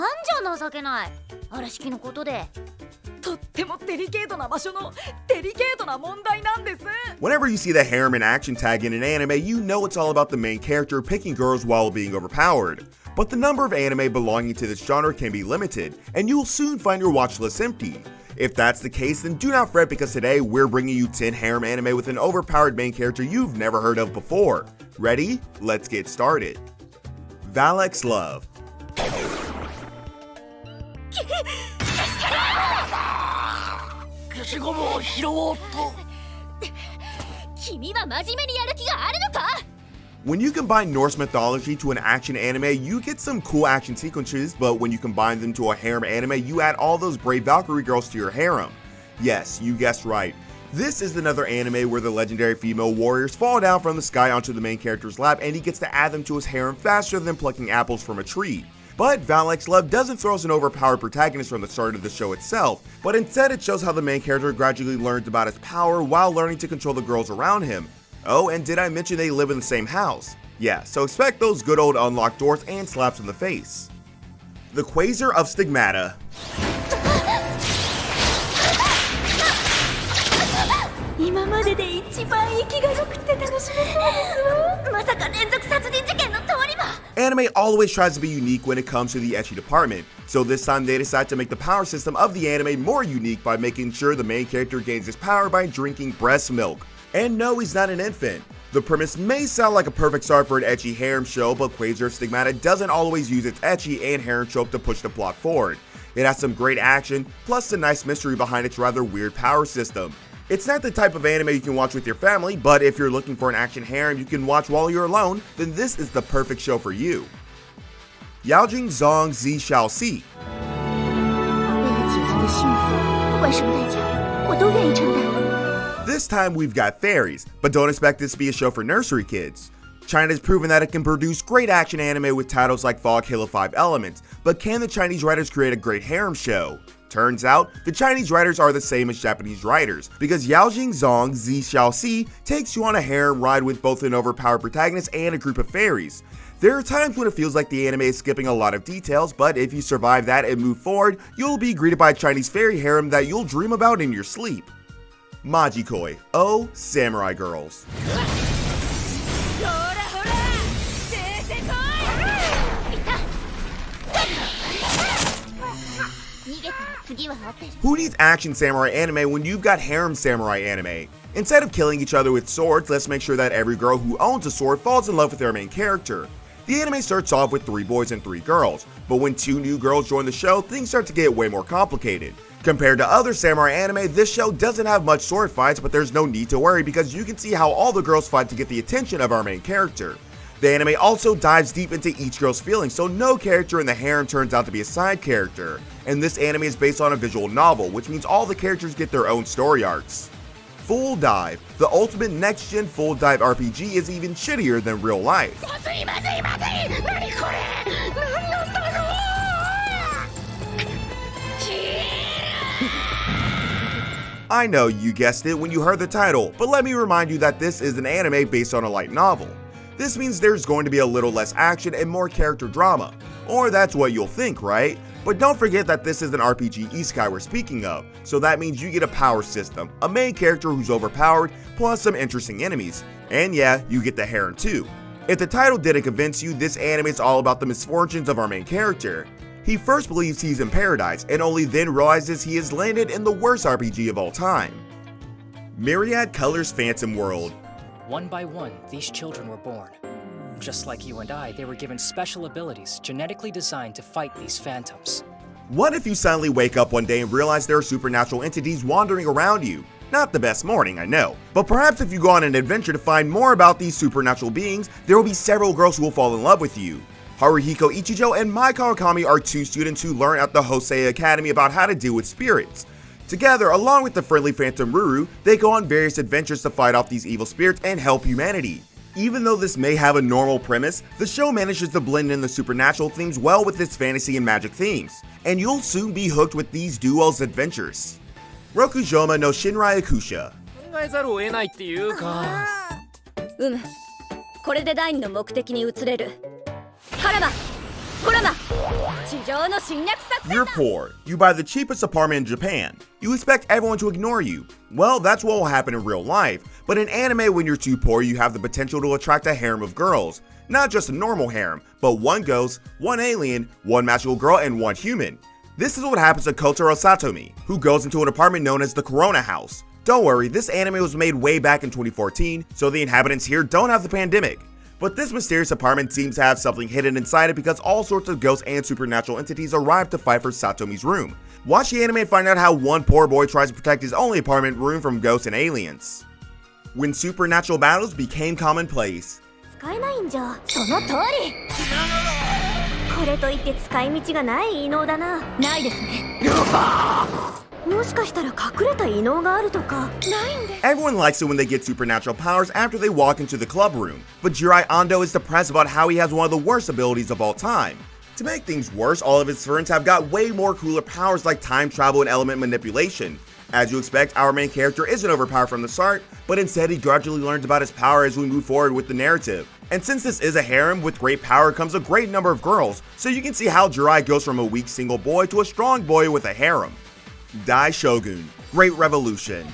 なんじゃ情けない。あらしきのことで。とってもデリケートな場所のデリケートな問題なんです。 Whenever you see the harem and action tag in an anime, you know it's all about the main character picking girls while being overpowered. But the number of anime belonging to this genre can be limited, and you'll soon find your watch list empty. If that's the case, then do not fret, because today we're bringing you 10 harem anime with an overpowered main character you've never heard of before. Ready? Let's get started. Valek's Love. 消しゴムを拾おうと。君は真面目にやる気があるのか? When you combine Norse mythology to an action anime, you get some cool action sequences, but when you combine them to a harem anime, you add all those brave Valkyrie girls to your harem. Yes, you guessed right. This is another anime where the legendary female warriors fall down from the sky onto the main character's lap, and he gets to add them to his harem faster than plucking apples from a tree. But Valek's Love doesn't throw us an overpowered protagonist from the start of the show itself, but instead it shows how the main character gradually learns about his power while learning to control the girls around him. Oh, and did I mention they live in the same house? Yeah, so expect those good old unlocked doors and slaps in the face. The Quasar of Stigmata. 今までで一番息が良くて楽しめそうですわ。まさか連続殺人事件の通り魔。 Anime always tries to be unique when it comes to the ecchi department, so this time they decide to make the power system of the anime more unique by making sure the main character gains his power by drinking breast milk. And no, he's not an infant. The premise may sound like a perfect start for an ecchi harem show, but Quasar of Stigmata doesn't always use its ecchi and harem trope to push the plot forward. It has some great action, plus a nice mystery behind its rather weird power system. It's not the type of anime you can watch with your family, but if you're looking for an action harem you can watch while you're alone, then this is the perfect show for you. Yaojing Zong Zi Shao Si. 为了姐姐的幸福，不管什么代价，我都愿意承担。 This time we've got fairies, but don't expect this to be a show for nursery kids. China's proven that it can produce great action anime with titles like Fog Halo 5 Elements, but can the Chinese writers create a great harem show? Turns out, the Chinese writers are the same as Japanese writers, because Yaojing Zong Zi Xiao Si takes you on a harem ride with both an overpowered protagonist and a group of fairies. There are times when it feels like the anime is skipping a lot of details, but if you survive that and move forward, you'll be greeted by a Chinese fairy harem that you'll dream about in your sleep. Majikoi, Oh Samurai Girls. Who needs action samurai anime when you've got harem samurai anime? Instead of killing each other with swords, let's make sure that every girl who owns a sword falls in love with their main character. The anime starts off with 3 boys and 3 girls, but when 2 new girls join the show, things start to get way more complicated. Compared to other samurai anime, this show doesn't have much sword fights, but there's no need to worry because you can see how all the girls fight to get the attention of our main character. The anime also dives deep into each girl's feelings, so no character in the harem turns out to be a side character. And this anime is based on a visual novel, which means all the characters get their own story arcs. Full Dive, the ultimate next-gen full dive RPG, is even shittier than real life. I know you guessed it when you heard the title, but let me remind you that this is an anime based on a light novel. This means there's going to be a little less action and more character drama. Or that's what you'll think, right? But don't forget that this is an RPG isekai we're speaking of, so that means you get a power system, a main character who's overpowered, plus some interesting enemies. And yeah, you get the harem too. If the title didn't convince you, this anime is all about the misfortunes of our main character. He first believes he's in paradise, and only then realizes he has landed in the worst RPG of all time. Myriad Colors Phantom World. One by one, these children were born. Just like you and I, they were given special abilities genetically designed to fight these phantoms. What if you suddenly wake up one day and realize there are supernatural entities wandering around you? Not the best morning, I know. But perhaps if you go on an adventure to find more about these supernatural beings, there will be several girls who will fall in love with you. Haruhiko Ichijo and Mai Kawakami are 2 students who learn at the Hosei Academy about how to deal with spirits. Together, along with the friendly Phantom Ruru, they go on various adventures to fight off these evil spirits and help humanity. Even though this may have a normal premise, the show manages to blend in the supernatural themes well with its fantasy and magic themes, and you'll soon be hooked with these duo's adventures. Rokujoma no Shinrai Akusha. 考えざるを得ないっていうか。これで第2の目的に移れる。カラマ、コラマ、地上の侵略作戦 You're poor. You buy the cheapest apartment in Japan. You expect everyone to ignore you. Well, that's what will happen in real life. But in anime, when you're too poor, you have the potential to attract a harem of girls. Not just a normal harem, but one ghost, one alien, one magical girl, and one human. This is what happens to Kotaro Satomi, who goes into an apartment known as the Corona House. Don't worry, this anime was made way back in 2014, so the inhabitants here don't have the pandemic. But this mysterious apartment seems to have something hidden inside it because all sorts of ghosts and supernatural entities arrive to fight for Satomi's room. Watch the anime and find out how one poor boy tries to protect his only apartment room from ghosts and aliens. When supernatural battles became commonplace. 使えないんじゃ。その通り。これといって使い道がない異能だな。ないですね。もしかしたら隠れた異能があるとか。ないんで。 Everyone likes it when they get supernatural powers after they walk into the club room, but Jirai Ando is depressed about how he has one of the worst abilities of all time. To make things worse, all of his friends have got way more cooler powers like time travel and element manipulation. As you expect, our main character isn't overpowered from the start, but instead he gradually learns about his power as we move forward with the narrative. And since this is a harem, with great power comes a great number of girls, so you can see how Jirai goes from a weak single boy to a strong boy with a harem. Dai Shogun, Great Revolution.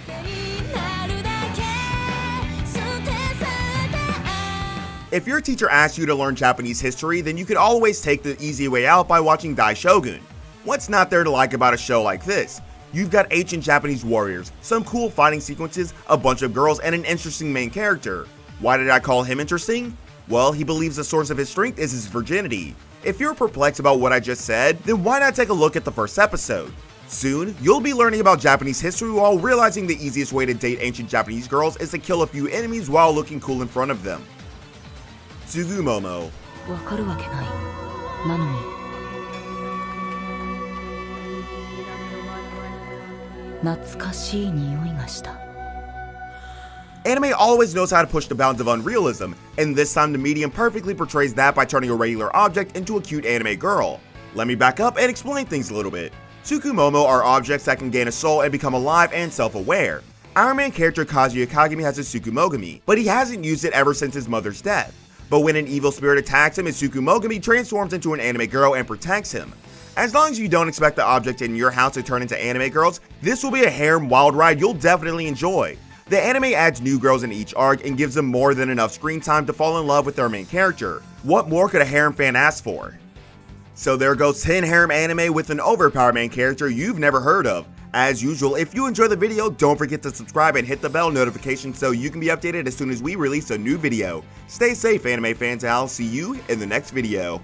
If your teacher asks you to learn Japanese history, then you could always take the easy way out by watching Dai Shogun. What's not there to like about a show like this? You've got ancient Japanese warriors, some cool fighting sequences, a bunch of girls, and an interesting main character. Why did I call him interesting? Well, he believes the source of his strength is his virginity. If you're perplexed about what I just said, then why not take a look at the first episode? Soon, you'll be learning about Japanese history while realizing the easiest way to date ancient Japanese girls is to kill a few enemies while looking cool in front of them. Tsugumomo. わかるわけない。なのに。懐かしい匂いがした。 Anime always knows how to push the bounds of unrealism, and this time the medium perfectly portrays that by turning a regular object into a cute anime girl. Let me back up and explain things a little bit. Tsukumomo are objects that can gain a soul and become alive and self-aware. Our main character Kazuya Kagami has a Tsukumogami, but he hasn't used it ever since his mother's death. But when an evil spirit attacks him, his Tsukumogami transforms into an anime girl and protects him. As long as you don't expect the object in your house to turn into anime girls, this will be a harem wild ride you'll definitely enjoy. The anime adds new girls in each arc and gives them more than enough screen time to fall in love with their main character. What more could a harem fan ask for? So there goes 10 harem anime with an overpowered main character you've never heard of. As usual, if you enjoy the video, don't forget to subscribe and hit the bell notification so you can be updated as soon as we release a new video. Stay safe, anime fans, and I'll see you in the next video.